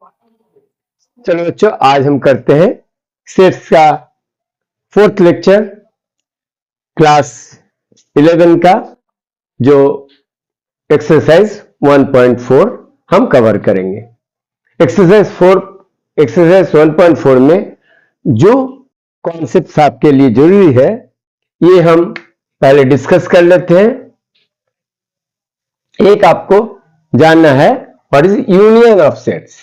चलो बच्चों, आज हम करते हैं सेट्स का 4th लेक्चर क्लास 11 का, जो एक्सरसाइज 1.4 हम कवर करेंगे। एक्सरसाइज 1.4 में जो कॉन्सेप्ट्स आपके लिए जरूरी है ये हम पहले डिस्कस कर लेते हैं। एक आपको जानना है what is union of sets.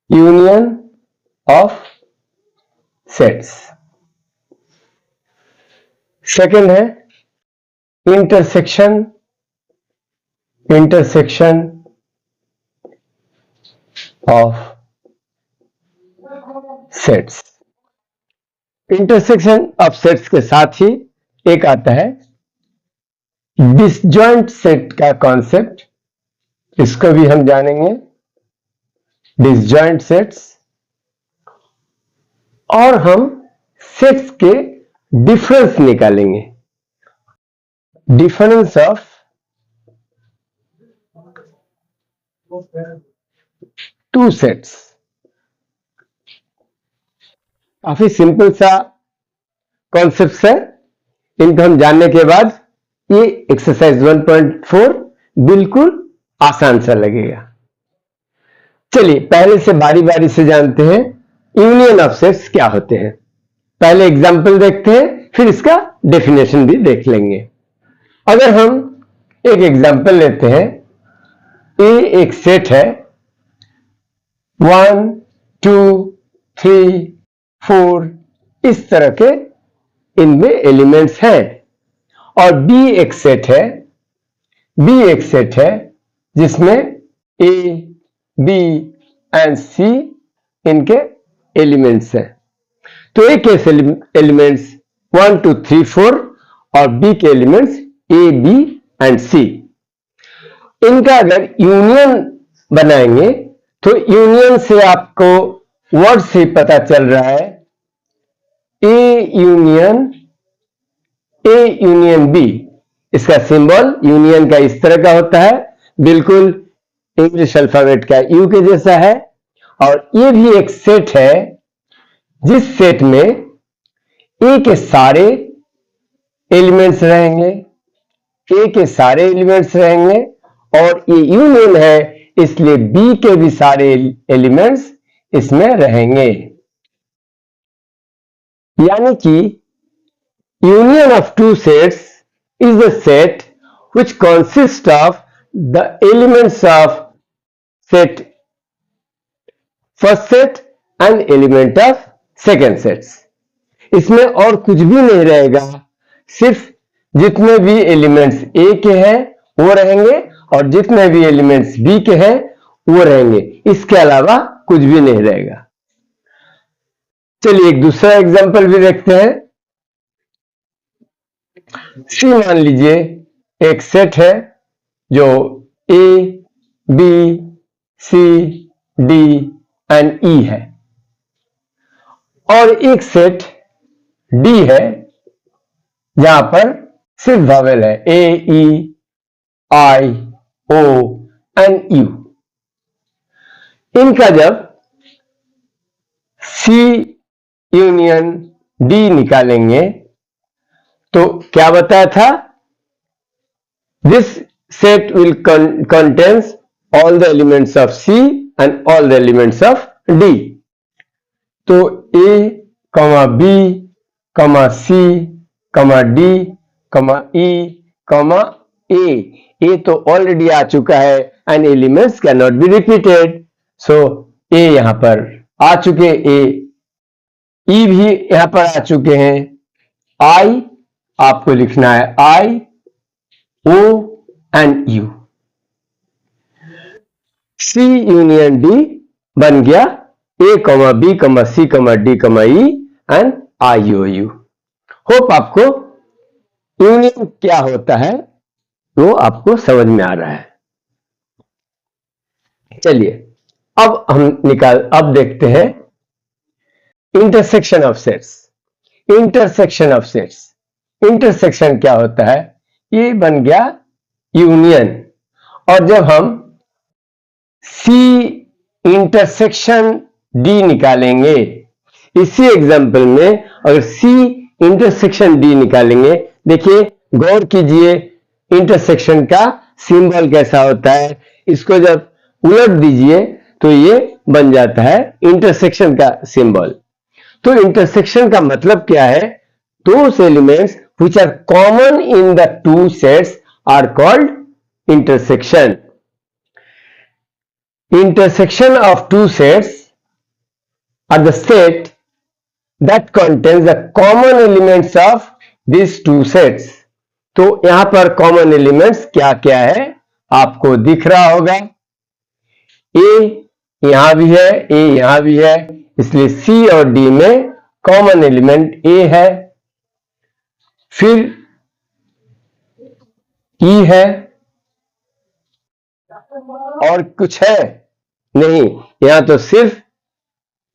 Union of sets. Second है intersection of sets. Intersection of sets के साथ ही एक आता है डिसजॉइंट सेट का कॉन्सेप्ट, इसको भी हम जानेंगे। डिसजॉइंट सेट्स, और हम सेट्स के डिफरेंस निकालेंगे। Difference of two sets. काफी सिंपल सा कॉन्सेप्ट है, इनको हम जानने के बाद ये एक्सरसाइज 1.4 बिल्कुल आसान सा लगेगा। चलिए पहले से बारी बारी से जानते हैं यूनियन ऑफ सेट्स क्या होते हैं। पहले एग्जांपल देखते हैं, फिर इसका डेफिनेशन भी देख लेंगे। अगर हम एक एग्जांपल लेते हैं, ए एक सेट है, 1 2 3 4 इस तरह के इनमें एलिमेंट्स हैं, और बी एक सेट है, जिसमें ए बी एंड सी इनके एलिमेंट्स हैं। तो ए के एलिमेंट्स 1 2 3 4 और बी के एलिमेंट्स ए बी एंड सी। इनका अगर यूनियन बनाएंगे तो यूनियन से आपको वर्ड से पता चल रहा है ए यूनियन बी। इसका सिंबल यूनियन का इस तरह का होता है, बिल्कुल इंग्लिश अल्फाबेट का यू के जैसा है। और ये भी एक सेट है जिस सेट में ए के सारे एलिमेंट्स रहेंगे, और ये यूनियन है, इसलिए बी के भी सारे एलिमेंट्स इसमें रहेंगे। यानी कि union of two sets is a set which consists of the elements of set first set and element of second sets। इसमें और कुछ भी नहीं रहेगा, सिर्फ जितने भी एलिमेंट्स ए के हैं वो रहेंगे और जितने भी एलिमेंट्स बी के हैं वो रहेंगे, इसके अलावा कुछ भी नहीं रहेगा। चलिए एक दूसरा एग्जांपल भी देखते हैं। सी मान लीजिए एक सेट है जो A B C D and E है, और एक सेट डी है जहां पर सिर्फ वावेल है ए ई आई ओ एंड यू। इनका जब सी यूनियन डी निकालेंगे तो क्या बताया था, this set will contains all the elements of C and all the elements of D। तो A, B, C, D, E, A तो ऑलरेडी आ चुका है and elements cannot be repeated, so A यहां पर आ चुके, E भी यहां पर आ चुके हैं। I आपको लिखना है I O and U। C union D बन गया A, B, C, D, E and IOU। Hope आपको यूनियन क्या होता है वो आपको समझ में आ रहा है। चलिए अब देखते हैं इंटरसेक्शन ऑफ सेट्स। इंटरसेक्शन क्या होता है, ये बन गया यूनियन, और जब हम सी इंटरसेक्शन डी निकालेंगे, इसी एग्जाम्पल में अगर सी इंटरसेक्शन डी निकालेंगे, देखिए गौर कीजिए इंटरसेक्शन का सिंबल कैसा होता है, इसको जब उलट दीजिए तो ये बन जाता है इंटरसेक्शन का सिंबल। तो इंटरसेक्शन का मतलब क्या है, those elements which are common in the two sets are called intersection. Intersection of two sets are the set that contains the common elements of these two sets। तो यहां पर common elements क्या क्या है आपको दिख रहा होगा, ए यहां भी है, ए यहां भी है, इसलिए सी और डी में कॉमन एलिमेंट ए है, फिर ई है और कुछ है नहीं, यहां तो सिर्फ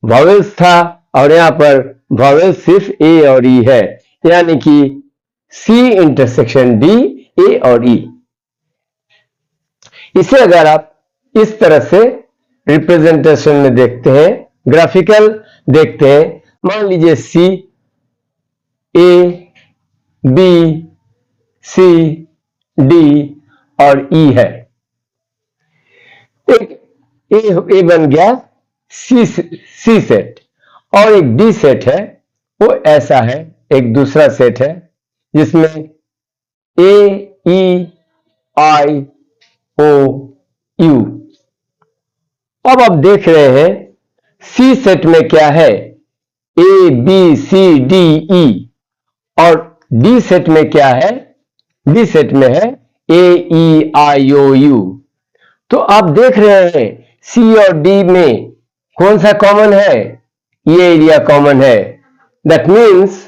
वॉवेल्स था और यहां पर वॉवेल्स सिर्फ ए और ई है, यानी कि सी इंटरसेक्शन डी ए और ई। इसे अगर आप इस तरह से रिप्रेजेंटेशन में देखते हैं, ग्राफिकल देखते हैं, मान लीजिए सी ए बी सी डी और ई है, एक ए बन गया सी सेट और एक डी सेट है, वो ऐसा है, एक दूसरा सेट है जिसमें ए ई आई ओ यू। अब आप देख रहे हैं सी सेट में क्या है, ए बी सी डी ई, और डी सेट में क्या है, डी सेट में है ए ई आई ओ यू। तो आप देख रहे हैं सी और डी में कौन सा कॉमन है, ये एरिया कॉमन है, that means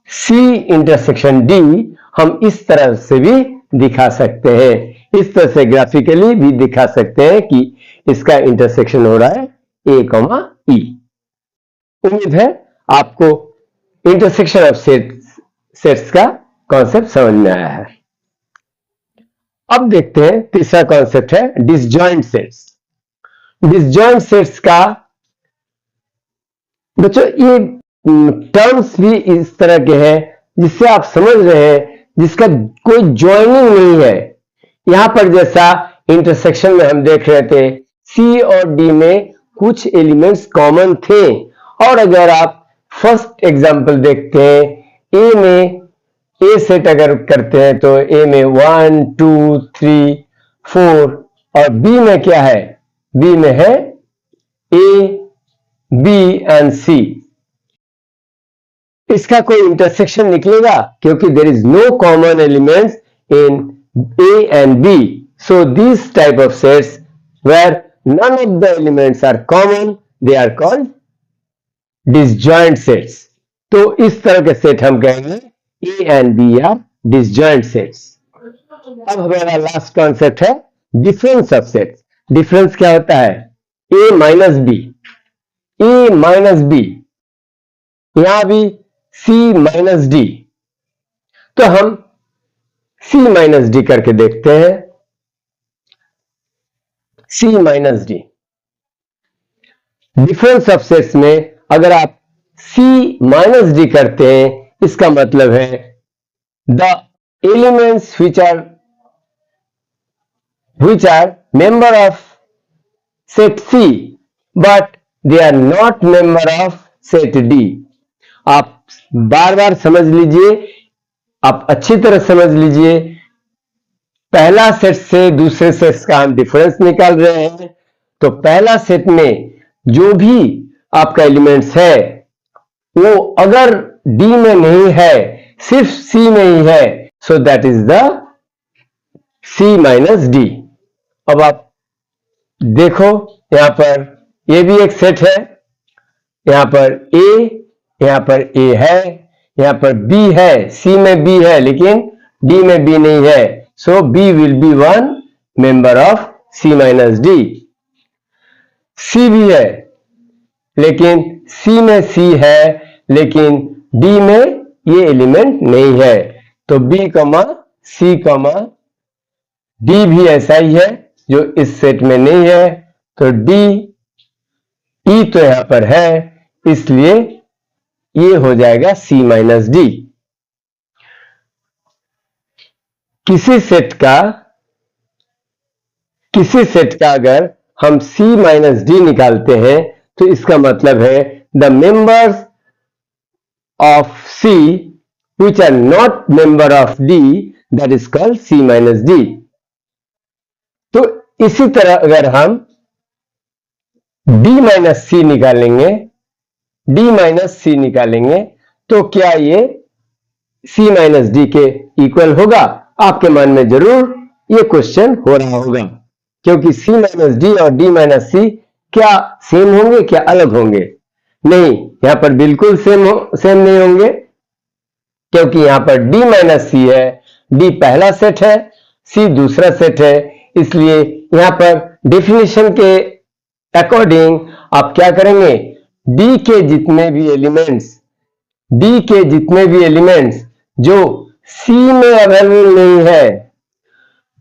C intersection D हम इस तरह से भी दिखा सकते हैं, इस तरह से ग्राफिकली भी दिखा सकते हैं कि इसका इंटरसेक्शन हो रहा है ए कॉमा ई। उम्मीद है आपको इंटरसेक्शन ऑफ सेट्स का कॉन्सेप्ट समझ में आया है। अब देखते हैं तीसरा कॉन्सेप्ट है डिसजॉइंट सेट्स। डिसजॉइंट सेट्स का बच्चों ये टर्म्स भी इस तरह के हैं जिससे आप समझ रहे हैं जिसका कोई ज्वाइनिंग नहीं है। यहां पर जैसा इंटरसेक्शन में हम देख रहे थे सी और डी में कुछ एलिमेंट्स कॉमन थे, और अगर आप फर्स्ट एग्जांपल देखते हैं ए में, ए सेट अगर करते हैं तो ए में 1 2 3 4, और बी में क्या है, बी में है ए बी एंड सी। इसका कोई इंटरसेक्शन निकलेगा क्योंकि there is no common elements in A and B, so this type of sets where none of the elements are common, they are called disjoint sets. तो इस तरह के सेट हम कहेंगे A and B are disjoint sets. अब हमारा last concept है difference of sets. Difference क्या होता है, A minus B, A minus B, यहां भी सी माइनस डी। तो हम सी माइनस डी करके देखते हैं, C minus D. Difference of sets में अगर आप सी माइनस डी करते हैं, इसका मतलब है the elements which are member of set C but they are not member of set D। आप बार बार समझ लीजिए, आप अच्छी तरह समझ लीजिए, पहला सेट से दूसरे सेट का हम डिफरेंस निकाल रहे हैं, तो पहला सेट में जो भी आपका एलिमेंट्स है वो अगर डी में नहीं है, सिर्फ सी में ही है, so that is the C minus D. अब आप देखो यहां पर ये भी एक सेट है, यहां पर ए है, यहां पर बी है, सी में बी है लेकिन डी में बी नहीं है, so B will be one member of C minus D. C भी है लेकिन सी में सी है लेकिन डी में ये एलिमेंट नहीं है, तो बी कमा सी कमा डी भी ऐसा ही है जो इस सेट में नहीं है, तो डी ई तो यहां पर है, इसलिए ये हो जाएगा सी माइनस डी। किसी सेट का अगर हम C माइनस डी निकालते हैं तो इसका मतलब है the members of C which are not member of D that is called C minus D। तो इसी तरह अगर हम D माइनस C निकालेंगे तो क्या ये C माइनस डी के इक्वल होगा? आपके मन में जरूर ये क्वेश्चन हो रहा होगा, क्योंकि C माइनस डी और D माइनस सी क्या सेम होंगे, क्या अलग होंगे? नहीं, यहां पर बिल्कुल सेम नहीं होंगे, क्योंकि यहां पर D माइनस सी है, D पहला सेट है, C दूसरा सेट है, इसलिए यहां पर डेफिनेशन के अकॉर्डिंग आप क्या करेंगे? D के जितने भी एलिमेंट्स जो C में अवेलेबल नहीं है,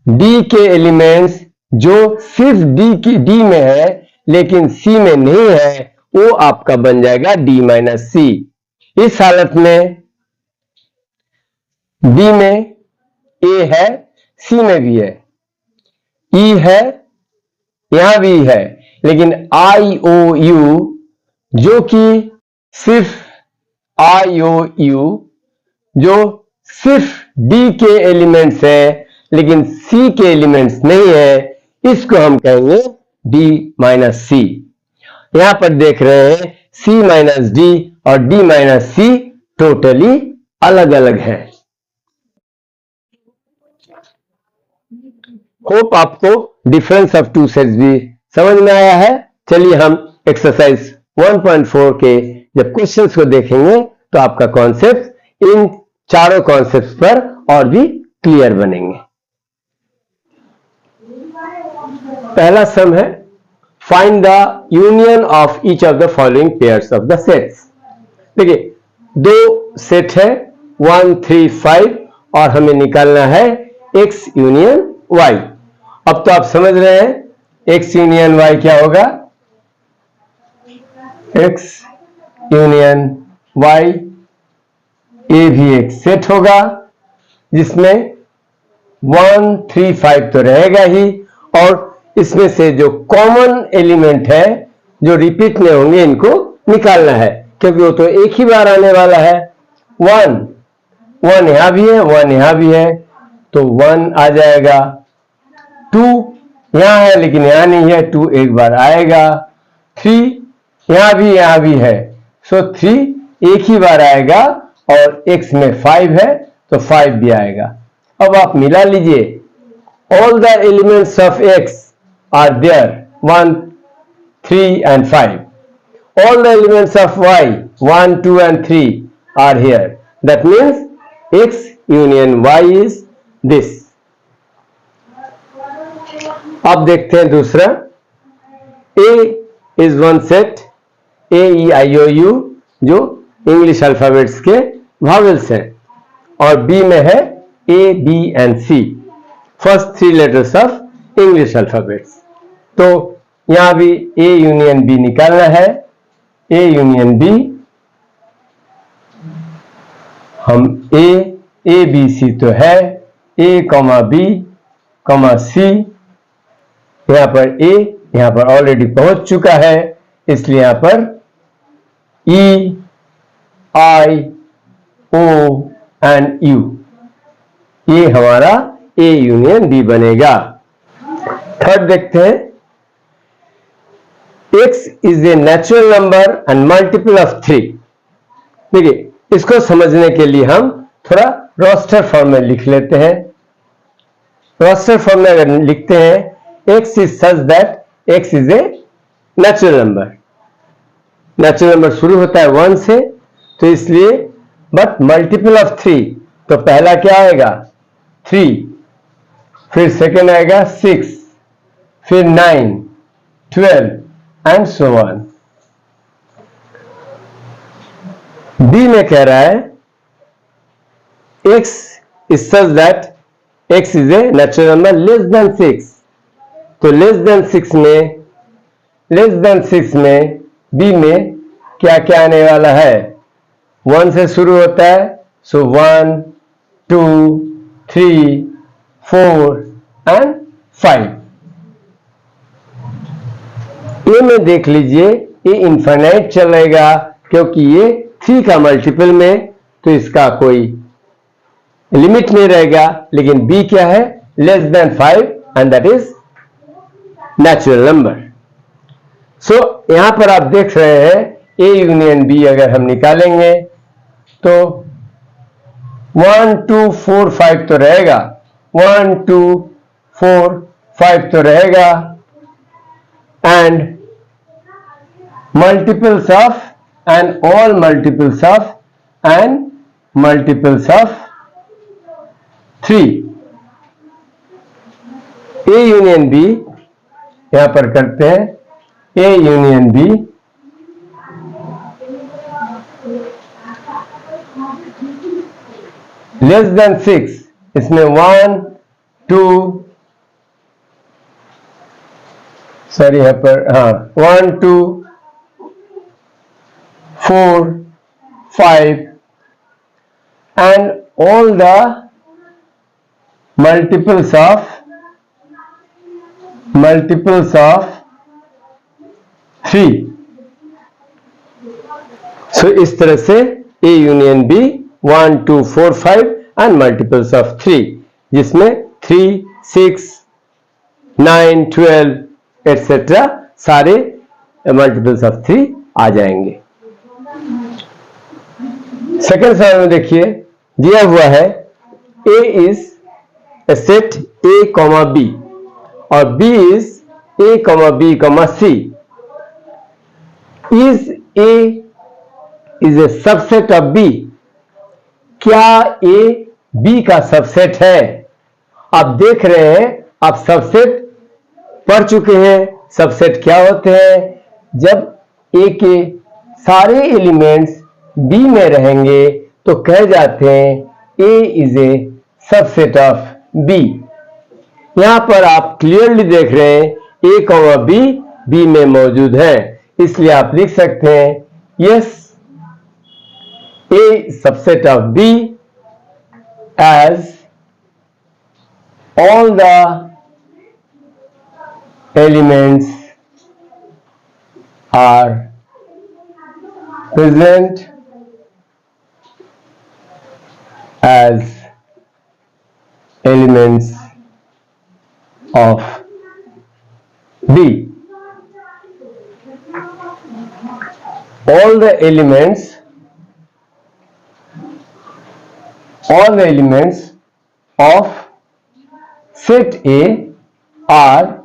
D के एलिमेंट्स जो सिर्फ D में है लेकिन C में नहीं है, वो आपका बन जाएगा D माइनस सी। इस हालत में D में A है, C में भी है, E है, यहां भी है, लेकिन IOU जो कि सिर्फ जो सिर्फ D के एलिमेंट्स है लेकिन C के एलिमेंट्स नहीं है, इसको हम कहेंगे D माइनस सी। यहां पर देख रहे हैं C माइनस डी और D माइनस सी टोटली अलग अलग है। होप आपको डिफरेंस ऑफ टू सेट्स भी समझ में आया है। चलिए हम एक्सरसाइज 1.4 के जब क्वेश्चंस को देखेंगे तो आपका कॉन्सेप्ट इन चारों कॉन्सेप्ट्स पर और भी क्लियर बनेंगे। पहला सम है find the union of each of the following pairs of the sets. देखिए, दो सेट है 1 3 5 और हमें निकालना है x यूनियन y। अब तो आप समझ रहे हैं x यूनियन y क्या होगा? x यूनियन y ये भी एक सेट होगा जिसमें 1 3 5 तो रहेगा ही, और इसमें से जो कॉमन एलिमेंट है जो रिपीट में होंगे इनको निकालना है, क्योंकि वो तो एक ही बार आने वाला है। 1 यहां भी है, 1 यहां भी है, तो 1 आ जाएगा। 2 यहां है लेकिन यहां नहीं है, 2 एक बार आएगा। 3 यहां भी है, सो 3 एक ही बार आएगा, और x में 5 है तो 5 भी आएगा। अब आप मिला लीजिए, all the elements of x are there 1 3 and 5, all the elements of y 1 2 and 3 are here, that means x union y is this। अब देखते हैं दूसरा, a is one set, a e i o u जो English alphabets के vowels हैं, और b में है a b and c, first 3 letters of English alphabets. तो यहां भी a यूनियन b निकालना है। a यूनियन b, हम a b c तो है, a b c, यहां पर a यहां पर ऑलरेडी पहुंच चुका है, इसलिए यहां पर e i o and u, ये हमारा a यूनियन b बनेगा। थर्ड देखते हैं, x is a natural number and multiple of 3। देखिए, इसको समझने के लिए हम थोड़ा रोस्टर फॉर्म में लिख लेते हैं। रोस्टर फॉर्म में अगर लिखते हैं x is such that x is a natural number, natural number शुरू होता है 1 से, तो इसलिए बट मल्टीपल ऑफ 3, तो पहला क्या आएगा 3, फिर सेकेंड आएगा 6, फिर 9 12 एंड सो ऑन। बी में कह रहा है x is such that x is a natural number less than 6, तो लेस देन 6 में लेस देन 6 में बी में क्या क्या आने वाला है? 1 से शुरू होता है, सो 1 2 3 4 एंड 5। ए में देख लीजिए, ये इनफाइनाइट चलेगा क्योंकि ये 3 का मल्टीपल में, तो इसका कोई लिमिट नहीं रहेगा। लेकिन बी क्या है? Less than 5 and that is natural number. So यहां पर आप देख रहे हैं ए यूनियन बी अगर हम निकालेंगे तो 1 2 4 5 तो रहेगा, 1 2 4 5 तो रहेगा, and multiples of and all multiples of and multiples of 3। A union B यहां पर करते हैं, A union B less than 6, इसमें 1 2 सॉरी यहां पर 1 2 4 5 and all the multiples of 3। सो इस तरह से A union B 1 2 4 5 and multiples of 3, जिसमें 3 6 9 12 etc. सारे मल्टीपल्स ऑफ 3 आ जाएंगे। सेकेंड सवाल में देखिए, दिया हुआ है A is a set A, B और B is A, B, C। Is A is a subset of B। क्या A B का सबसेट है? आप देख रहे हैं, आप सबसेट पढ़ चुके हैं। सबसेट क्या होते हैं? जब A के सारे एलिमेंट्स B में रहेंगे तो कह जाते हैं A is a subset of B। यहां पर आप क्लियरली देख रहे हैं A, B B में मौजूद है, इसलिए आप लिख सकते हैं yes A subset of B as all the elements are present as elements of B. All the elements of set A are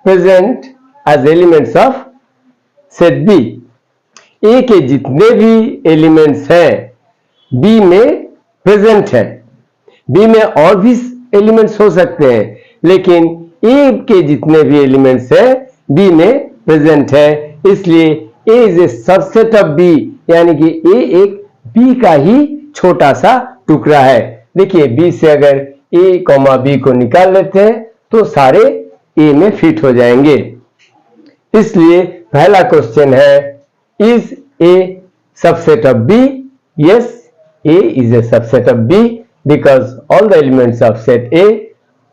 present as elements of set B। A के जितने भी एलिमेंट्स हैं B में present है। B में और भी elements हो सकते हैं, लेकिन A के जितने भी एलिमेंट्स हैं B में प्रेजेंट है, इसलिए A is a subset of B, यानी कि A एक B का ही छोटा सा टुकड़ा है। देखिए B से अगर A, B को निकाल लेते हैं तो सारे A में फिट हो जाएंगे। इसलिए पहला क्वेश्चन है is A subset of B? Yes, A is a subset of B because all the elements of set A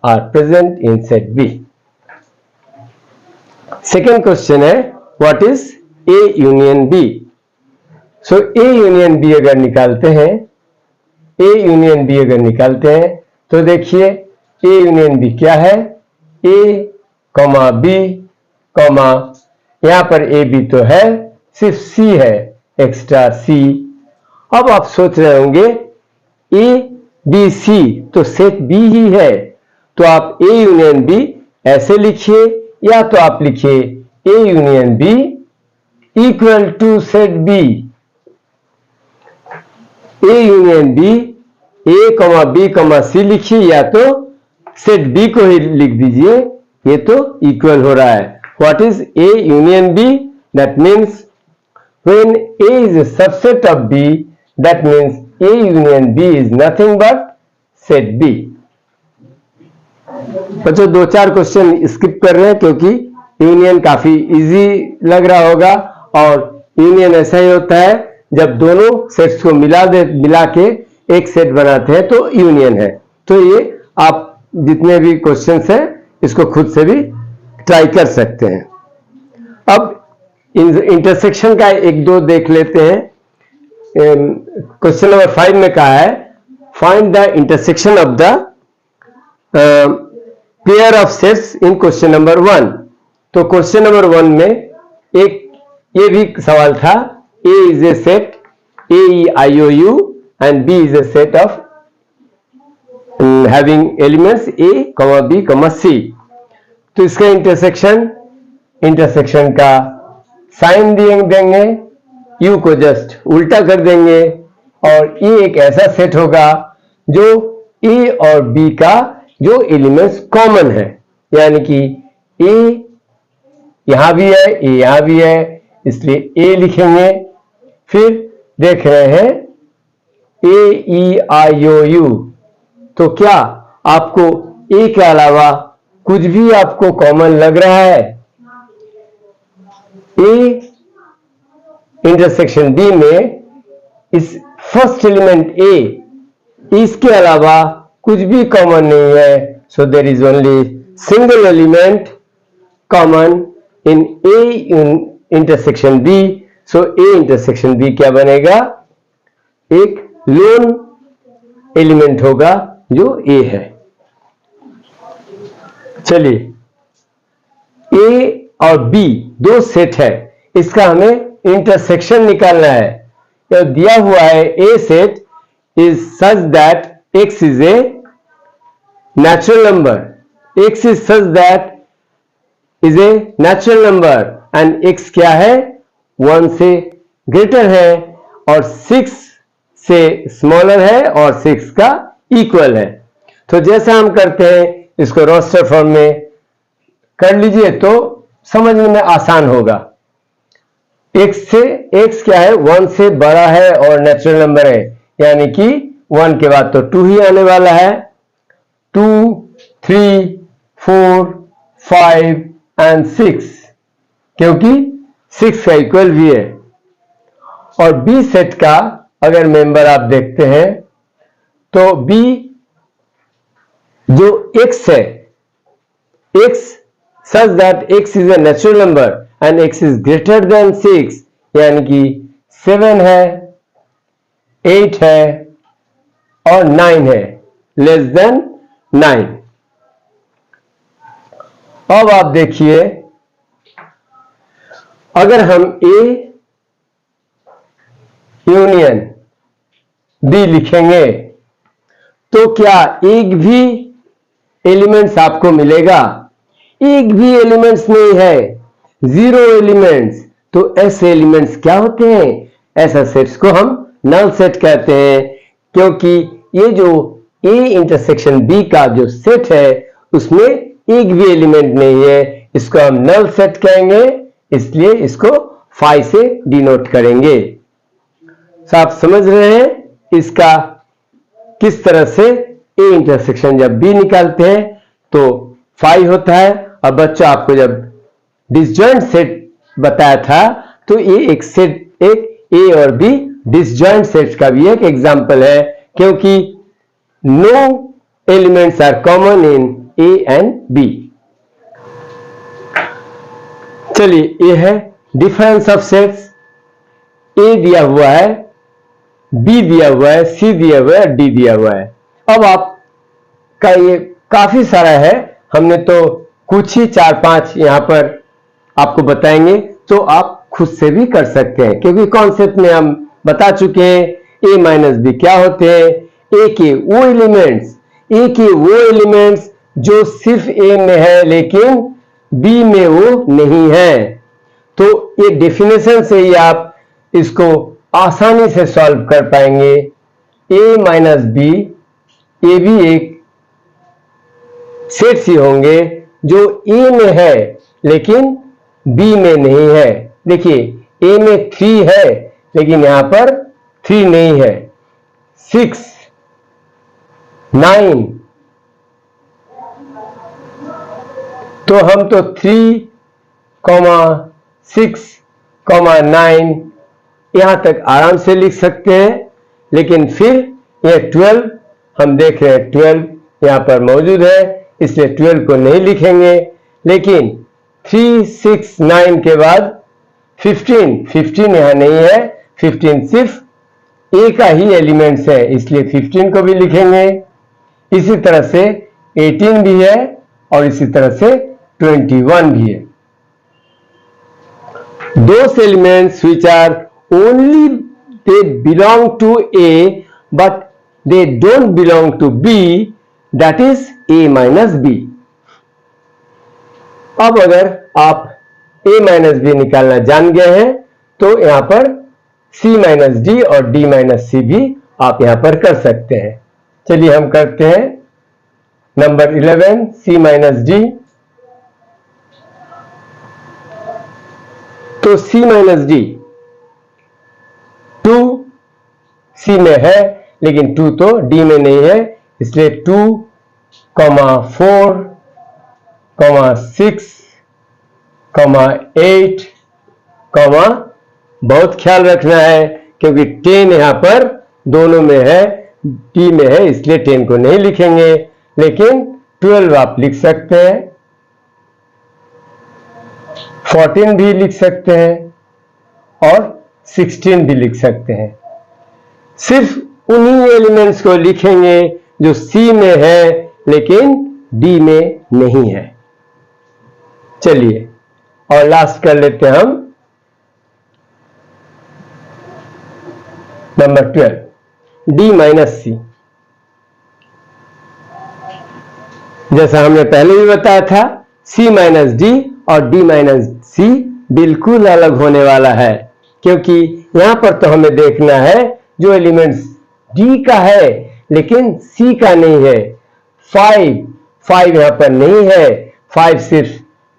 are present in set B। Second question है what is A union B? So A union B अगर निकालते हैं, A union B अगर निकालते हैं तो देखिए A union B क्या है? A, B, यहां पर A B तो है, सिर्फ C है, एक्स्ट्रा C। अब आप सोच रहे होंगे A B C तो सेट B ही है, तो आप A यूनियन B ऐसे लिखिए, या तो आप लिखिए A union B equal to set B। A union B A, B, C लिखिए, या तो सेट B को ही लिख दीजिए, ये तो इक्वल हो रहा है। What is A union B? That means when A is a subset of B, that means A union B is nothing but set B। बच्चों 2-4 क्वेश्चन स्किप कर रहे हैं क्योंकि यूनियन काफी इजी लग रहा होगा, और यूनियन ऐसा ही होता है जब दोनों सेट्स को मिला के एक सेट बनाते हैं तो यूनियन है। तो ये आप जितने भी क्वेश्चंस हैं इसको खुद से भी ट्राई कर सकते हैं। अब इंटरसेक्शन का एक दो देख लेते हैं। क्वेश्चन नंबर 5 में कहा है find the intersection of the pair of sets in question number 1। तो क्वेश्चन नंबर 1 में एक ये भी सवाल था, A is a set AEIOU and B is a set of having elements A, B, C। तो इसका इंटरसेक्शन का साइन देंगे, U को जस्ट उल्टा कर देंगे, और ये एक ऐसा सेट होगा जो A और B का जो एलिमेंट्स कॉमन है, यानी कि A यहां भी है, A यहां भी है, इसलिए A लिखेंगे। फिर देख रहे हैं AEIOU, तो क्या आपको A के अलावा कुछ भी आपको कॉमन लग रहा है? A इंटरसेक्शन B में इस फर्स्ट एलिमेंट A, इसके अलावा कुछ भी कॉमन नहीं है, so there is only single element common in A intersection B। So A intersection B क्या बनेगा? एक लोन एलिमेंट होगा जो A है। चलिए, A और B दो सेट है, इसका हमें इंटरसेक्शन निकालना है। यह दिया हुआ है A set is such that X is a natural number, X is such that is a natural number and X क्या है? 1 से ग्रेटर है और 6 से स्मॉलर है और 6 का इक्वल है। तो जैसा हम करते हैं इसको रोस्टर फॉर्म में कर लीजिए तो समझने में आसान होगा। X क्या है? 1 से बड़ा है और नेचुरल नंबर है, यानी कि 1 के बाद तो 2 ही आने वाला है। 2, 3, 4, 5 एंड 6, क्योंकि 6 का इक्वल भी है। और B सेट का अगर मेंबर आप देखते हैं तो B जो X है, X such that X is a natural number and X is greater than 6, यानी कि 7 है, 8 है और 9 है, लेस देन 9। अब आप देखिए, अगर हम A यूनियन B लिखेंगे तो क्या एक भी एलिमेंट्स आपको मिलेगा? एक भी एलिमेंट्स नहीं है, 0 एलिमेंट्स। तो ऐसे एलिमेंट्स क्या होते हैं? ऐसा सेट्स को हम नल सेट कहते हैं, क्योंकि ये जो A इंटरसेक्शन B का जो सेट है उसमें एक भी एलिमेंट नहीं है, इसको हम नल सेट कहेंगे, इसलिए इसको phi से डिनोट करेंगे। तो आप समझ रहे हैं इसका किस तरह से A इंटरसेक्शन जब B निकालते हैं तो phi होता है। अब बच्चों, आपको जब डिसजॉइंट सेट बताया था तो ये एक सेट, एक A और B डिसजॉइंट सेट्स का भी एक एग्जांपल है, क्योंकि no elements are common in A and B। चलिए, ये है डिफरेंस ऑफ सेट्स। A दिया हुआ है, B दिया हुआ है, C दिया हुआ है, D दिया हुआ है। अब आपका ये काफी सारा है, हमने तो कुछ ही 4-5 यहां पर आपको बताएंगे, तो आप खुद से भी कर सकते हैं, क्योंकि कॉन्सेप्ट में हम बता चुके हैं A माइनस B क्या होते हैं। A के वो एलिमेंट्स जो सिर्फ A में है लेकिन B में वो नहीं है। तो ये डेफिनेशन से ही आप इसको आसानी से सॉल्व कर पाएंगे। A माइनस B, ये भी एक सेट्स ही होंगे जो A में है लेकिन B में नहीं है। देखिए, A में 3 है लेकिन यहां पर 3 नहीं है। 6, 9, तो हम तो 3 6, 9 यहां तक आराम से लिख सकते हैं। लेकिन फिर ये 12 हम देख रहे हैं 12 यहां पर मौजूद है, इसलिए 12 को नहीं लिखेंगे। लेकिन 3, 6, 9 के बाद 15 यहां नहीं है, 15 सिर्फ ए का ही एलिमेंट्स है, इसलिए 15 को भी लिखेंगे। इसी तरह से 18 भी है और इसी तरह से 21 भी है। Those elements which are only they belong to A but they don't belong to B, that is A minus B. अब अगर आप A minus B निकालना जान गए हैं तो यहां पर C minus D और D minus C भी आप यहां पर कर सकते हैं। चलिए हम करते हैं। नंबर 11 C minus D, तो C minus D 2 C में है लेकिन 2 तो D में नहीं है, इसलिए 2, 4, 6, 8, बहुत ख्याल रखना है क्योंकि 10 यहां पर दोनों में है, D में है, इसलिए 10 को नहीं लिखेंगे। लेकिन 12 आप लिख सकते हैं, 14 भी लिख सकते हैं और 16 भी लिख सकते हैं। सिर्फ उन्हीं एलिमेंट्स को लिखेंगे जो C में है लेकिन D में नहीं है। चलिए और लास्ट कर लेते हैं हम नंबर 12 D माइनस C। जैसा हमने पहले भी बताया था, C माइनस D और D माइनस C बिल्कुल अलग होने वाला है, क्योंकि यहां पर तो हमें देखना है जो एलिमेंट्स D का है लेकिन C का नहीं है। 5 यहां पर नहीं है, 5 सिर्फ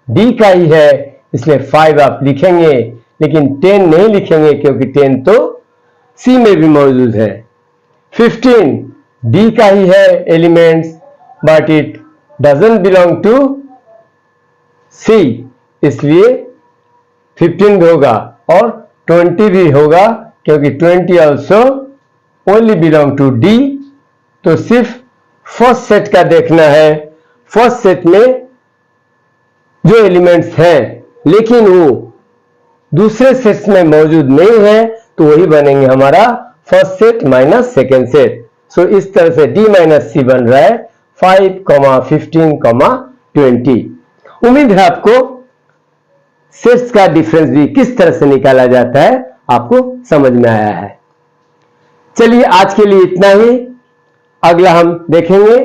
D का ही है, इसलिए 5 आप लिखेंगे लेकिन 10 नहीं लिखेंगे क्योंकि 10 तो C में भी मौजूद है। 15 D का ही है elements but it doesn't belong to C, इसलिए 15 भी होगा और 20 भी होगा क्योंकि 20 also only belong to D। तो सिर्फ फर्स्ट सेट का देखना है। फर्स्ट सेट में जो एलिमेंट्स हैं लेकिन वो दूसरे सेट्स में मौजूद नहीं है तो वही बनेंगे हमारा first set minus second set. So इस तरह से D माइनस C बन रहा है 5, 15, 20। उम्मीद है आपको सेट्स का डिफरेंस भी किस तरह से निकाला जाता है आपको समझ में आया है। चलिए आज के लिए इतना ही। अगला हम देखेंगे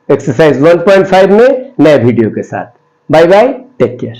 एक्सरसाइज 1.5 में नए वीडियो के साथ। Bye bye, take care.